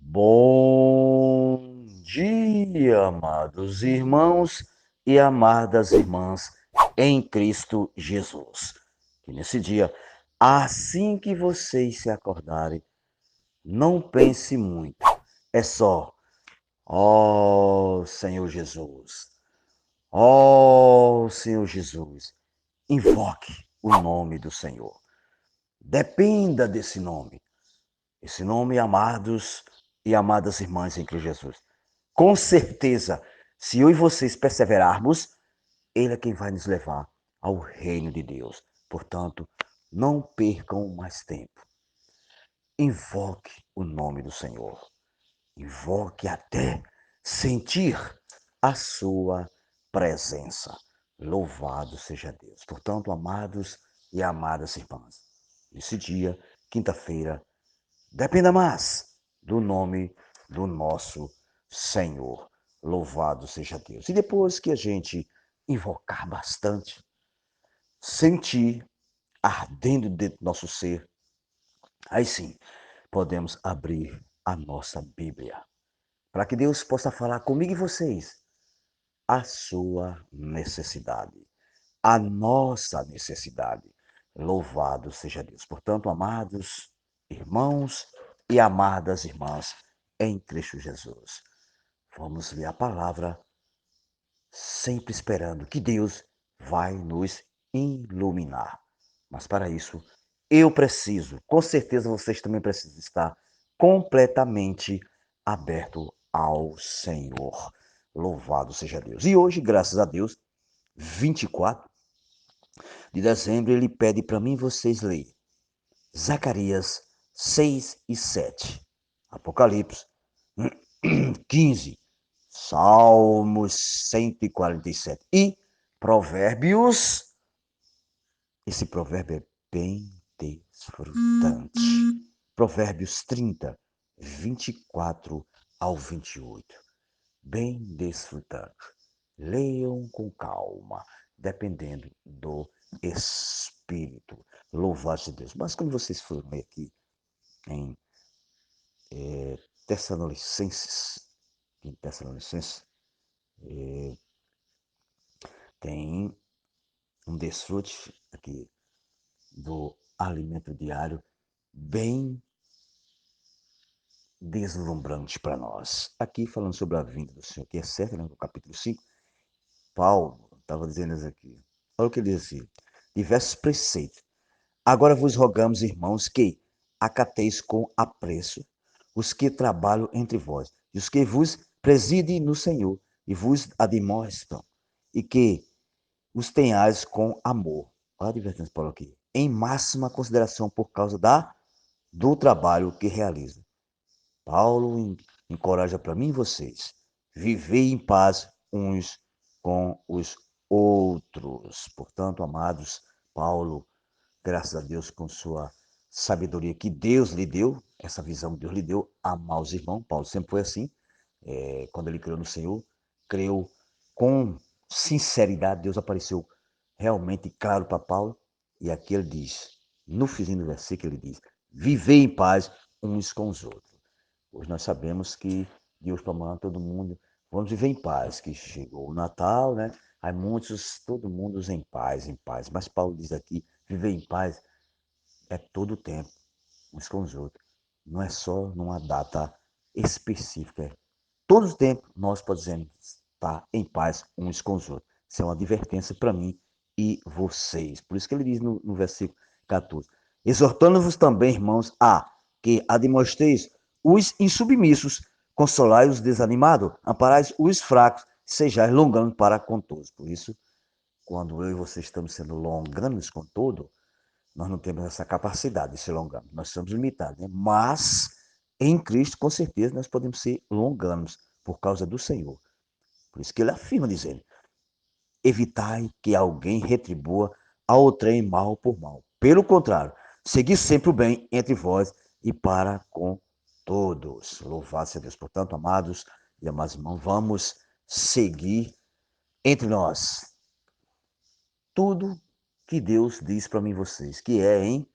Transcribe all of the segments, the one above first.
Bom dia, amados irmãos e amadas irmãs em Cristo Jesus. Que nesse dia, assim que vocês se acordarem, não pense muito. É só, ó Senhor Jesus, ó Senhor Jesus, invoque o nome do Senhor. Dependa desse nome. Esse nome, amados e amadas irmãs em Cristo Jesus. Com certeza, se eu e vocês perseverarmos, Ele é quem vai nos levar ao reino de Deus. Portanto, não percam mais tempo. Invoque o nome do Senhor. Invoque até sentir a sua presença. Louvado seja Deus. Portanto, amados e amadas irmãs, nesse dia, quinta-feira, dependa mais do nome do nosso Senhor. Louvado seja Deus. E depois que a gente invocar bastante, sentir ardendo dentro do nosso ser, aí sim podemos abrir a nossa Bíblia, para que Deus possa falar comigo e vocês a sua necessidade, a nossa necessidade. Louvado seja Deus. Portanto, amados irmãos e amadas irmãs em Cristo Jesus, vamos ler a palavra sempre esperando que Deus vai nos iluminar. Mas para isso, eu preciso, com certeza vocês também precisam estar completamente aberto ao Senhor. Louvado seja Deus. E hoje, graças a Deus, 24 de dezembro, ele pede para mim e vocês lerem Zacarias 6 e 7, Apocalipse 15, Salmos 147 e Provérbios. Esse provérbio é bem desfrutante. Provérbios 30, 24 ao 28. Bem desfrutante. Leiam com calma, dependendo do Espírito. Louvado seja Deus. Mas quando vocês forem ler aqui em Tessalonicenses, em Tessalonicenses, tem um desfrute aqui do alimento diário bem deslumbrante para nós. Aqui falando sobre a vinda do Senhor, que é certo, né? No capítulo 5, Paulo estava dizendo isso aqui. Olha o que ele diz assim, diversos preceitos. Agora vos rogamos, irmãos, que acateis com apreço os que trabalham entre vós, e os que vos presidem no Senhor, e vos admoestam, e que os tenhais com amor. Olha a advertência de Paulo aqui. Em máxima consideração por causa do trabalho que realiza. Paulo encoraja para mim e vocês. Viver em paz uns com os outros. Portanto, amados, Paulo, graças a Deus, com sua sabedoria que Deus lhe deu, essa visão que Deus lhe deu, amar os irmãos. Paulo sempre foi assim. Quando ele creu no Senhor, creu com sinceridade. Deus apareceu realmente claro para Paulo. E aqui ele diz, no finzinho do versículo, ele diz: Vivei em paz uns com os outros. Hoje nós sabemos que Deus promete todo mundo, vamos viver em paz, que chegou o Natal, né? Aí muitos, todo mundo em paz, em paz. Mas Paulo diz aqui, viver em paz é todo o tempo, uns com os outros. Não é só numa data específica. Todo o tempo nós podemos estar em paz uns com os outros. Isso é uma advertência para mim e vocês. Por isso que ele diz no versículo 14: Exortando-vos também, irmãos, a que admoesteis os insubmissos, consolai os desanimados, amparais os fracos, sejais longânimos para com todos. Por isso, quando eu e vocês estamos sendo longânimos com todo, nós não temos essa capacidade de ser longânimos. Nós somos limitados, né? Mas em Cristo, com certeza, nós podemos ser longânimos por causa do Senhor. Por isso que ele afirma dizendo: evitai que alguém retribua a outrem mal por mal. Pelo contrário, segui sempre o bem entre vós e para com todos. Louvado seja Deus. Portanto, amados e amadas irmãos, vamos seguir entre nós tudo que Deus diz para mim e vocês, que é em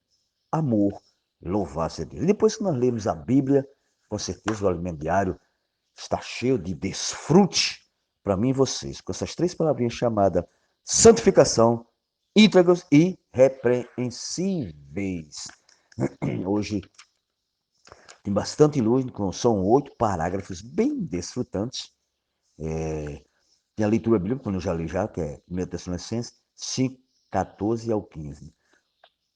amor. Louvado seja Deus. E depois que nós lemos a Bíblia, com certeza o alimento diário está cheio de desfrute para mim e vocês, com essas três palavrinhas chamadas santificação, íntegros e repreensíveis. Hoje tem bastante luz, são 8 parágrafos bem desfrutantes. Tem a leitura bíblica, quando eu já li já, que é 1 Tessalonicenses 5, 14 ao 15.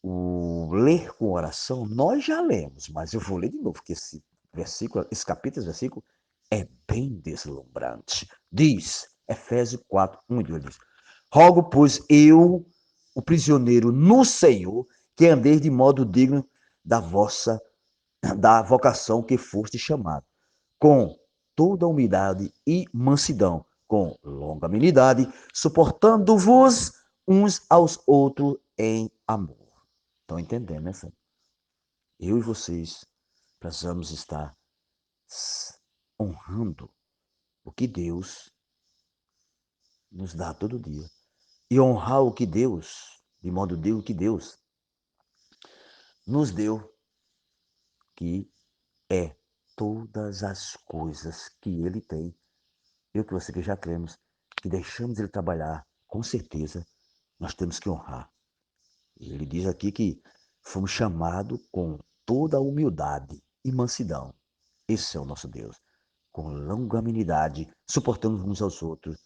O ler com oração, nós já lemos, mas eu vou ler de novo, porque esse versículo, esse capítulo, esse versículo, é bem deslumbrante. Diz, Efésios 4, 1 e 2, diz, rogo, pois, eu, o prisioneiro no Senhor, que andeis de modo digno da vocação que foste chamado, com toda humildade e mansidão, com longanimidade, suportando-vos uns aos outros em amor. Estão entendendo, né, Sam? Eu e vocês precisamos estar honrando o que Deus nos dá todo dia. E honrar o que Deus, de modo digno que Deus nos deu, que é todas as coisas que Ele tem. Eu que você que já cremos, que deixamos Ele trabalhar, com certeza, nós temos que honrar. Ele diz aqui que fomos chamados com toda a humildade e mansidão. Esse é o nosso Deus. Com longanimidade, suportando uns aos outros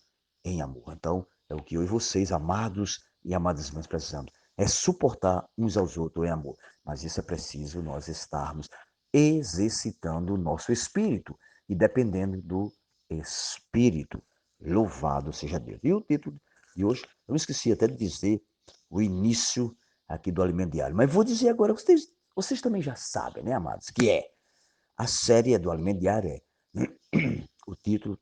em amor. Então, é o que eu e vocês, amados e amadas irmãs, precisamos. É suportar uns aos outros em amor. Mas isso é preciso nós estarmos exercitando o nosso espírito e dependendo do espírito. Louvado seja Deus. E o título de hoje, eu esqueci até de dizer o início aqui do alimento diário. Mas vou dizer agora, vocês também já sabem, né, amados, que é a série do alimento diário, o título,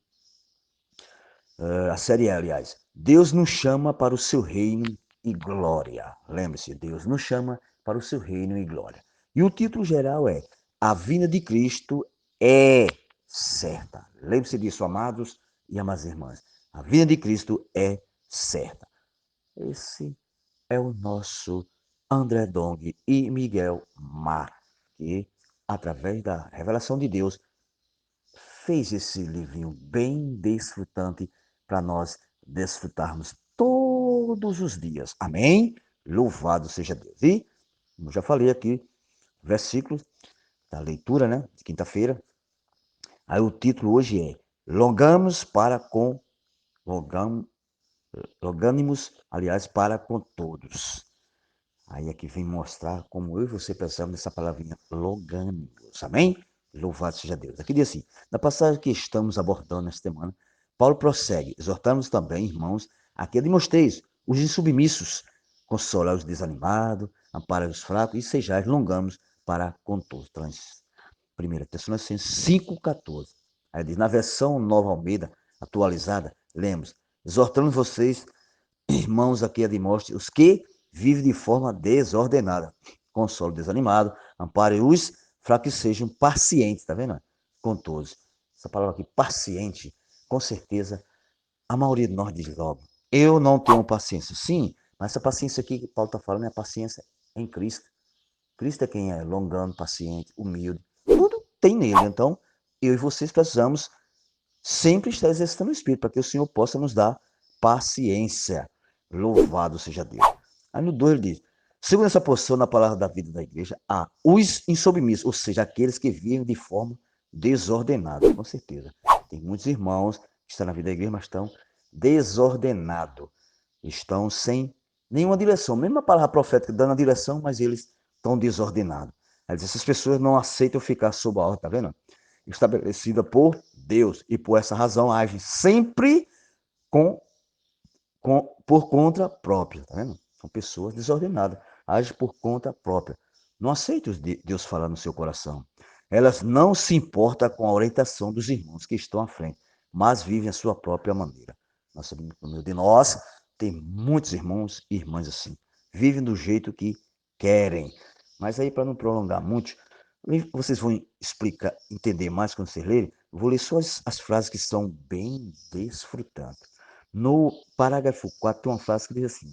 a série é, aliás, Deus nos chama para o seu reino e glória. Lembre-se, Deus nos chama para o seu reino e glória. E o título geral é A vinda de Cristo é certa. Lembre-se disso, amados e amadas irmãs. A vinda de Cristo é certa. Esse é o nosso André Dong e Miguel Mar, que, através da revelação de Deus, fez esse livrinho bem desfrutante para nós desfrutarmos todos os dias. Amém? Louvado seja Deus. E, como já falei aqui, versículos da leitura, né, de quinta-feira. Aí o título hoje é Longamos para com longânimos, aliás, para com todos. Aí aqui vem mostrar como eu e você precisamos dessa palavrinha longânimos. Amém? Louvado seja Deus. Aqui diz assim, na passagem que estamos abordando nesta semana, Paulo prossegue, exortamos também, irmãos, a que demonstreis os insubmissos, consolar os desanimados, amparar os fracos e sejais longamos para com todos. Então, 1 Tessalonicenses 5,14. Aí diz, na versão Nova Almeida, atualizada, lemos, exortamos vocês, irmãos, aqui a demonstrar os que vivem de forma desordenada. Console desanimado, ampare os fracos que sejam pacientes, tá vendo? Com todos. Essa palavra aqui, paciente, com certeza, a maioria de nós diz logo, eu não tenho paciência. Sim, mas essa paciência aqui que Paulo está falando é a paciência em Cristo. Cristo é quem é longano, paciente, humilde. Tudo tem nele. Então, eu e vocês precisamos sempre estar exercitando o Espírito, para que o Senhor possa nos dar paciência. Louvado seja Deus. Aí no 2 ele diz, segundo essa porção na palavra da vida da igreja, há os insubmissos, ou seja, aqueles que vivem de forma desordenada, com certeza. Tem muitos irmãos que estão na vida da igreja, mas estão desordenados, estão sem nenhuma direção. Mesmo a palavra profética dando a direção, mas eles estão desordenados. Aí diz, essas pessoas não aceitam ficar sob a ordem, tá vendo? Estabelecida por Deus e por essa razão agem sempre com, por conta própria, tá vendo? São pessoas desordenadas, agem por conta própria. Não aceitam Deus falar no seu coração. Elas não se importam com a orientação dos irmãos que estão à frente, mas vivem a sua própria maneira. Nossa, no meio de nós tem muitos irmãos e irmãs assim, vivem do jeito que querem. Mas aí, para não prolongar muito, vocês vão explicar, entender mais quando vocês lerem. Eu vou ler só as frases que são bem desfrutantes. No parágrafo 4 tem uma frase que diz assim: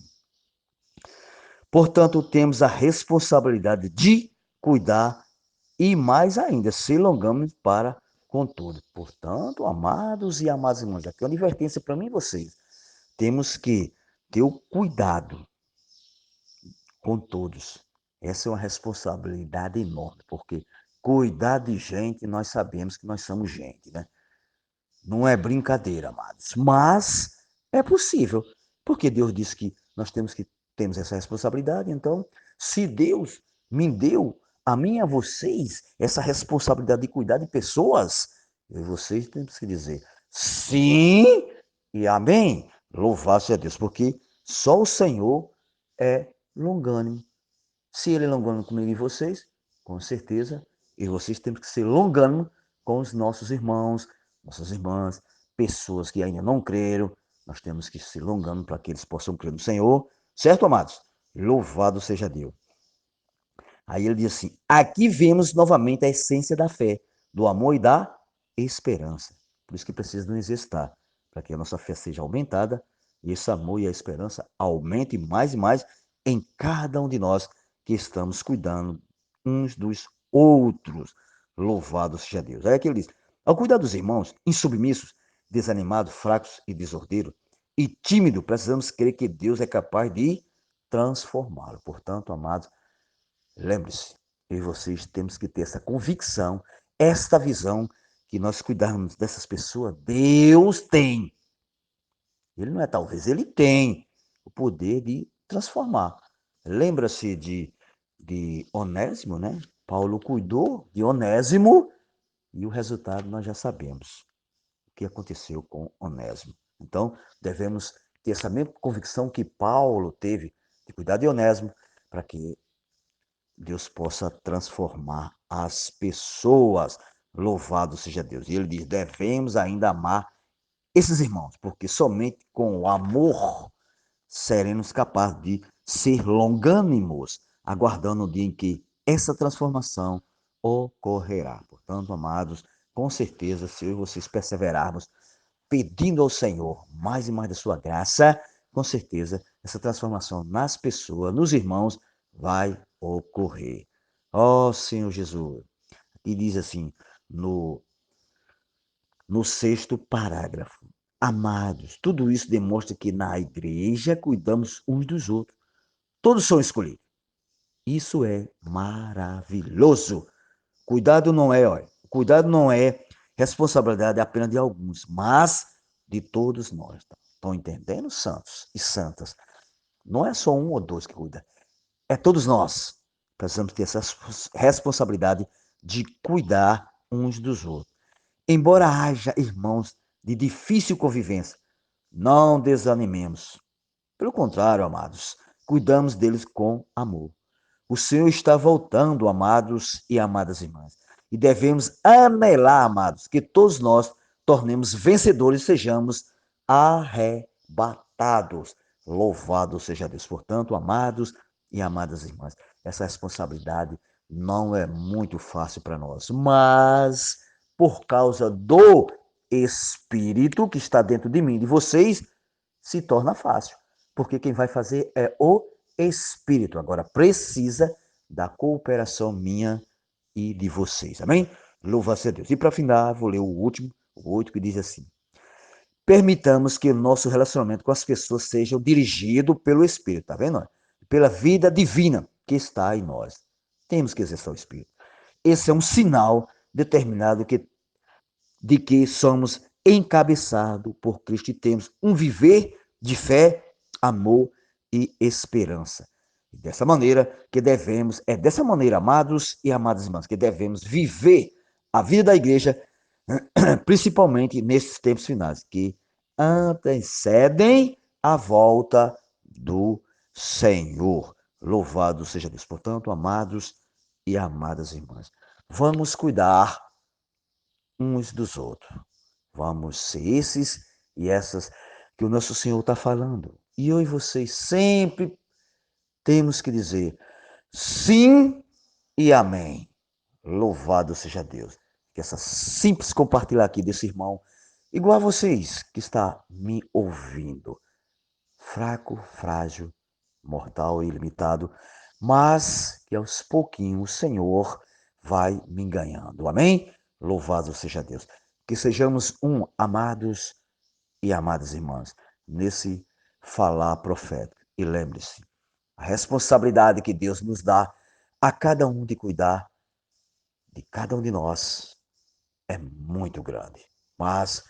portanto, temos a responsabilidade de cuidar e mais ainda, se longamos para com tudo. Portanto, amados e amadas irmãos, aqui é uma advertência para mim e vocês. Temos que ter o cuidado com todos. Essa é uma responsabilidade enorme, porque cuidar de gente, nós sabemos que nós somos gente, né? Não é brincadeira, amados. Mas é possível, porque Deus disse que nós temos essa responsabilidade. Então, se Deus me deu a mim e a vocês essa responsabilidade de cuidar de pessoas, eu e vocês temos que dizer sim e amém. Louvado seja Deus, porque só o Senhor é longânimo. Se ele é longânimo comigo e vocês, com certeza, e vocês têm que ser longânimo com os nossos irmãos, nossas irmãs, pessoas que ainda não creram. Nós temos que ser longânimo para que eles possam crer no Senhor. Certo, amados? Louvado seja Deus. Aí ele diz assim: aqui vemos novamente a essência da fé, do amor e da esperança. Por isso que precisa nos exercitar, para que a nossa fé seja aumentada e esse amor e a esperança aumentem mais e mais em cada um de nós que estamos cuidando uns dos outros. Louvado seja Deus. Aí aqui ele diz: ao cuidar dos irmãos, insubmissos, desanimados, fracos e desordeiros, e tímido, precisamos crer que Deus é capaz de transformá-lo. Portanto, amados, lembre-se, eu e vocês temos que ter essa convicção, esta visão, que nós cuidarmos dessas pessoas, Deus tem. Ele não é talvez, ele tem o poder de transformar. Lembra-se de Onésimo, né? Paulo cuidou de Onésimo e o resultado nós já sabemos. O que aconteceu com Onésimo. Então, devemos ter essa mesma convicção que Paulo teve de cuidar de Onésimo, para que Deus possa transformar as pessoas. Louvado seja Deus. E ele diz: devemos ainda amar esses irmãos, porque somente com o amor seremos capazes de ser longânimos, aguardando o dia em que essa transformação ocorrerá. Portanto, amados, com certeza, se eu e vocês perseverarmos pedindo ao Senhor mais e mais da sua graça, com certeza essa transformação nas pessoas, nos irmãos, vai ocorrer. Ó Senhor Jesus. E diz assim, no, no sexto parágrafo: amados, tudo isso demonstra que na igreja cuidamos uns dos outros. Todos são escolhidos. Isso é maravilhoso. Cuidado não é responsabilidade apenas de alguns, mas de todos nós. Estão entendendo, santos e santas? Não é só um ou dois que cuida, é todos nós. Precisamos ter essa responsabilidade de cuidar uns dos outros. Embora haja irmãos de difícil convivência, não desanimemos. Pelo contrário, amados, cuidamos deles com amor. O Senhor está voltando, amados e amadas irmãs. E devemos anelar, amados, que todos nós tornemos vencedores e sejamos arrebatados. Louvado seja Deus. Portanto, amados e amadas irmãs, essa responsabilidade não é muito fácil para nós, mas por causa do Espírito que está dentro de mim e de vocês, se torna fácil. Porque quem vai fazer é o Espírito. Agora, precisa da cooperação minha e de vocês. Amém? Louva-se a Deus. E para finalizar, vou ler o último, o 8, que diz assim: permitamos que o nosso relacionamento com as pessoas seja dirigido pelo Espírito, tá vendo? Pela vida divina que está em nós. Temos que exercer o Espírito. Esse é um sinal determinado de que somos encabeçados por Cristo e temos um viver de fé, amor e esperança. É dessa maneira, amados e amadas irmãs, que devemos viver a vida da igreja, principalmente nesses tempos finais, que antecedem a volta do Senhor. Louvado seja Deus. Portanto, amados e amadas irmãs, vamos cuidar uns dos outros. Vamos ser esses e essas que o nosso Senhor está falando. E eu e vocês sempre temos que dizer sim e amém. Louvado seja Deus. Que essa simples compartilhar aqui desse irmão, igual a vocês que está me ouvindo, fraco, frágil, mortal e limitado, mas que aos pouquinhos o Senhor vai me ganhando. Amém? Louvado seja Deus. Que sejamos amados e amadas irmãs, nesse falar profético. E lembre-se, a responsabilidade que Deus nos dá a cada um de cuidar de cada um de nós é muito grande. Mas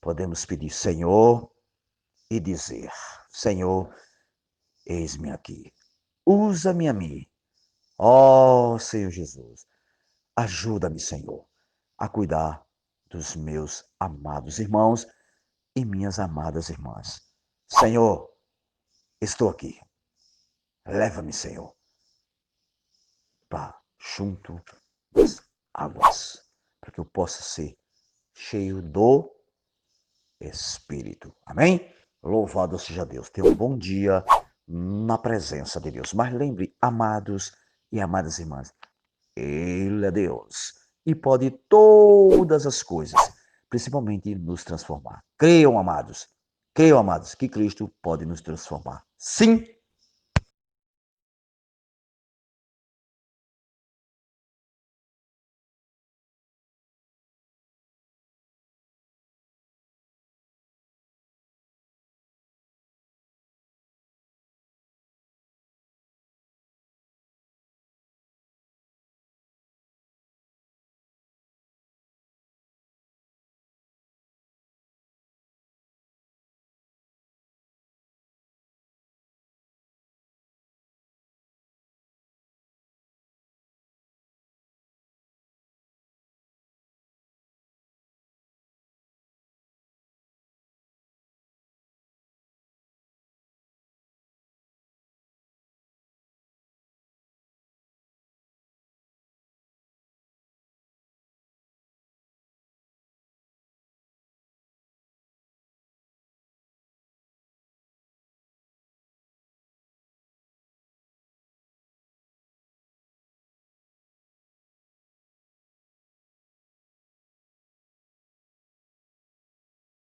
podemos pedir, Senhor, e dizer: Senhor, eis-me aqui. Usa-me a mim. Ó Senhor Jesus, ajuda-me, Senhor, a cuidar dos meus amados irmãos e minhas amadas irmãs. Senhor, estou aqui. Leva-me, Senhor, para junto das águas, para que eu possa ser cheio do Espírito. Amém? Louvado seja Deus. Tenha um bom dia na presença de Deus. Mas lembre, amados e amadas irmãs, Ele é Deus e pode todas as coisas, principalmente nos transformar. Creiam, amados, que Cristo pode nos transformar. Sim